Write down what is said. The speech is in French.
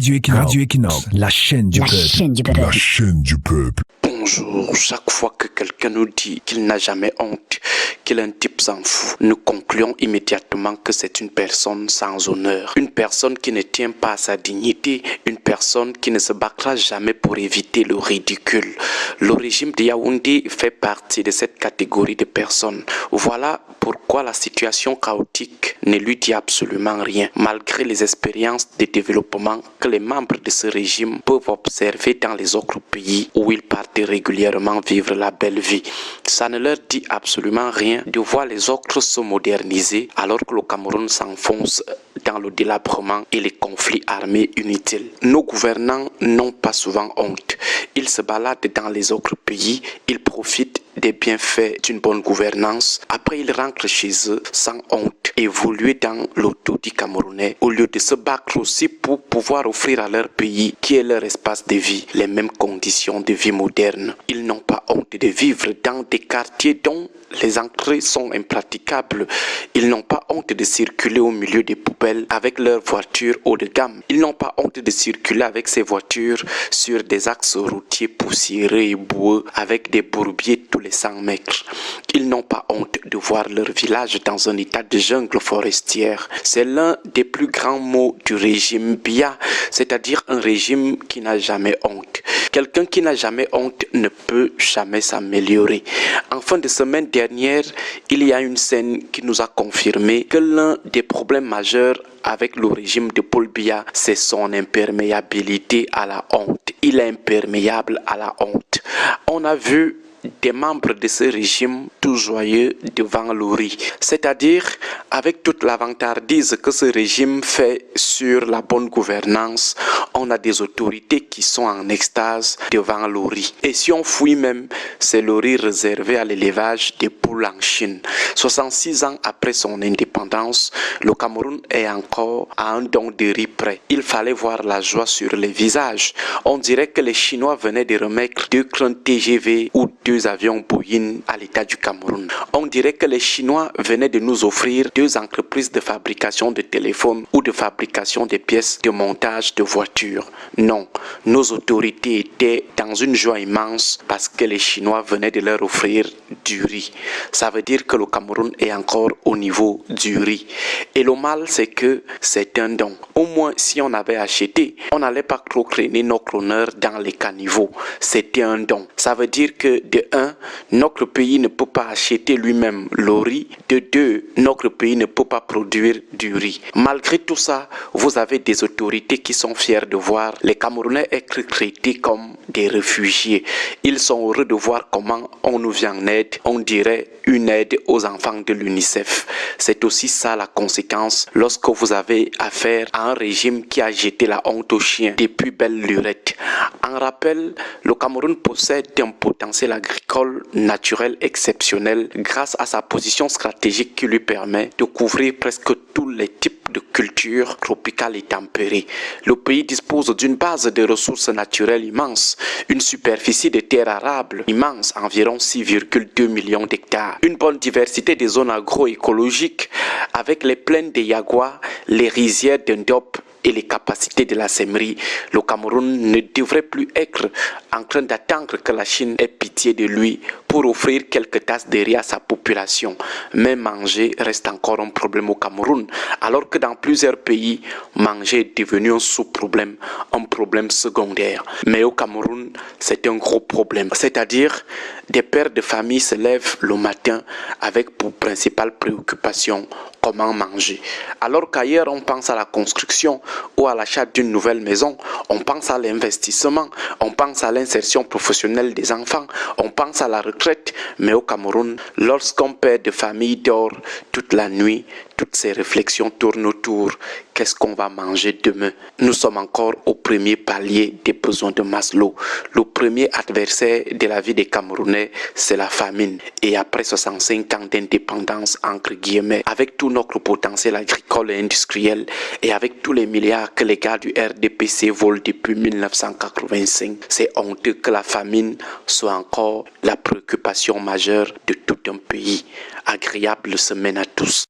Radio Equinox, la chaîne du peuple. La chaîne du peuple. Bonjour, chaque fois que quelqu'un nous dit qu'il n'a jamais honte, qu'il est un type sans fou, nous concluons immédiatement que c'est une personne sans honneur, une personne qui ne tient pas à sa dignité, une personne qui ne se battra jamais pour éviter le ridicule. Le régime de Yaoundé fait partie de cette catégorie de personnes. Voilà pourquoi la situation chaotique ne lui dit absolument rien, malgré les expériences de développement que les membres de ce régime peuvent observer dans les autres pays où ils partent régulièrement vivre la belle vie. Ça ne leur dit absolument rien de voir les autres se moderniser alors que le Cameroun s'enfonce dans le délabrement et les conflits armés inutiles. Nos gouvernants n'ont pas souvent honte. Ils se baladent dans les autres pays, ils profitent des bienfaits d'une bonne gouvernance. Après, ils rentrent chez eux sans honte, évoluer dans l'autodit camerounais au lieu de se battre aussi pour pouvoir offrir à leur pays, qui est leur espace de vie, les mêmes conditions de vie moderne. Ils n'ont pas honte de vivre dans des quartiers dont les entrées sont impraticables. Ils n'ont pas honte de circuler au milieu des poubelles avec leurs voitures haut de gamme. Ils n'ont pas honte de circuler avec ces voitures sur des axes routiers poussiéreux et boueux avec des bourbiers tous les 100 mètres. Ils n'ont pas honte de voir leur village dans un état de jungle forestière. C'est l'un des plus grands mots du régime Biya, c'est-à-dire un régime qui n'a jamais honte. Quelqu'un qui n'a jamais honte ne peut jamais s'améliorer. En fin de semaine dernière, il y a une scène qui nous a confirmé que l'un des problèmes majeurs avec le régime de Paul Biya, c'est son imperméabilité à la honte. Il est imperméable à la honte. On a vu des membres de ce régime tout joyeux devant l'ORI, c'est-à-dire avec toute la vantardise que ce régime fait sur la bonne gouvernance, on a des autorités qui sont en extase devant l'ORI. Et si on fouille même, c'est l'ORI réservé à l'élevage des poules en Chine. 66 ans après son indépendance, le Cameroun est encore à un don de riz près. Il fallait voir la joie sur les visages. On dirait que les Chinois venaient de remettre 2 crânes TGV ou 2 avions Boeing à l'état du Cameroun. On dirait que les Chinois venaient de nous offrir 2 entreprises de fabrication de téléphones ou de fabrication des pièces de montage de voitures. Non, nos autorités étaient dans une joie immense parce que les Chinois venaient de leur offrir du riz. Ça veut dire que le Cameroun est encore au niveau du riz. Et le mal, c'est que c'est un don. Au moins, si on avait acheté, on n'allait pas trop traîner notre honneur dans les caniveaux. C'était un don. Ça veut dire que de 1, notre pays ne peut pas acheter lui-même le riz. De 2, notre pays ne peut pas produire du riz. Malgré tout ça, vous avez des autorités qui sont fiers de voir les Camerounais être traités comme des réfugiés. Ils sont heureux de voir comment on nous vient en aide. On dirait une aide aux enfants de l'UNICEF. C'est aussi ça la conséquence lorsque vous avez affaire à un régime qui a jeté la honte aux chiens depuis belle lurette. En rappel, le Cameroun possède un potentiel agricole naturel exceptionnel grâce à sa position stratégique qui lui permet de couvrir presque tous les types de cultures tropicales et tempérées. Le pays dispose d'une base de ressources naturelles immense, une superficie de terres arables immense, environ 6,2 millions d'hectares, une bonne diversité des zones agroécologiques avec les plaines de Yagua, les rizières d'Indop et les capacités de la sèmerie. Le Cameroun ne devrait plus être en train d'attendre que la Chine ait pitié de lui pour offrir quelques tasses de riz à sa population. Mais manger reste encore un problème au Cameroun, alors que dans plusieurs pays, manger est devenu un sous-problème, un problème secondaire. Mais au Cameroun, c'est un gros problème. C'est-à-dire, des pères de famille se lèvent le matin avec pour principale préoccupation comment manger. Alors qu'ailleurs, on pense à la construction ou à l'achat d'une nouvelle maison, on pense à l'investissement, on pense à l'insertion professionnelle des enfants, on pense à la retraite. Mais au Cameroun, lorsqu'un père de famille dort toute la nuit, toutes ces réflexions tournent autour. Qu'est-ce qu'on va manger demain? Nous sommes encore au premier palier des besoins de Maslow. Le premier adversaire de la vie des Camerounais, c'est la famine. Et après 65 ans d'indépendance, entre guillemets, avec tout notre potentiel agricole et industriel, et avec tous les milliards que les gars du RDPC volent depuis 1985, c'est honteux que la famine soit encore la préoccupation majeure de tout un pays. Agréable semaine à tous.